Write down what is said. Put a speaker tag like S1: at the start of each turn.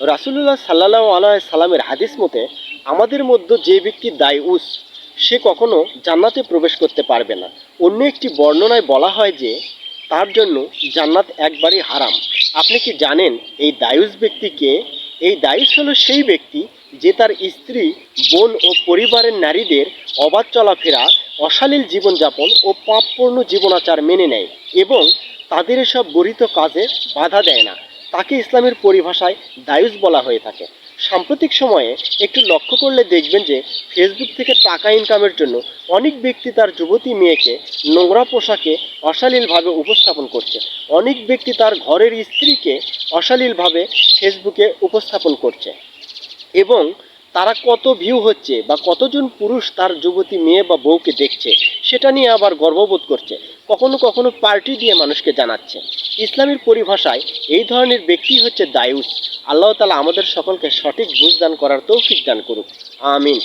S1: রাসূলুল্লাহ সাল্লাল্লাহু আলাইহি সাল্লামের হাদিস মতে আমাদের মধ্যে যে ব্যক্তি দায়ুস সে কখনো জান্নাতে প্রবেশ করতে পারবে না। অন্য একটি বর্ণনায় বলা হয় যে তার জন্য জান্নাত একবারই হারাম। আপনি কি জানেন এই দায়ুস ব্যক্তিকে? এই দায়ুস হলো সেই ব্যক্তি যে তার স্ত্রী, বোন ও পরিবারের নারীদের অবাধ চলাফেরা, অশালীল জীবনযাপন ও পাপপূর্ণ জীবনাচার মেনে নেয় এবং তাদের এসব গরিত কাজে বাধা দেয় না। তাকে ইসলামের পরিভাষায় দায়ুস বলা হয়ে থাকে। সাম্প্রতিক সময়ে একটু লক্ষ্য করলে দেখবেন যে ফেসবুক থেকে টাকা ইনকামের জন্য অনেক ব্যক্তি তার যুবতী মেয়েকে নোংরা পোশাকে অশালীলভাবে উপস্থাপন করছে। অনেক ব্যক্তি তার ঘরের স্ত্রীকে অশালীলভাবে ফেসবুকে উপস্থাপন করছে এবং তারা কত ভিউ হচ্ছে বা কতজন পুরুষ তার যুবতী মেয়ে বা বউকে দেখছে সেটা নিয়ে আবার গর্ববোধ করছে। কখনো কখনো পার্টি দিয়ে মানুষকে জানাচ্ছে। ইসলামের পরিভাষায় এই ধরনের ব্যক্তি হচ্ছে দায়ুস। আল্লাহ তাআলা আমাদের সকলকে সঠিক বুঝদান করার তৌফিক দান করুক। আমিন।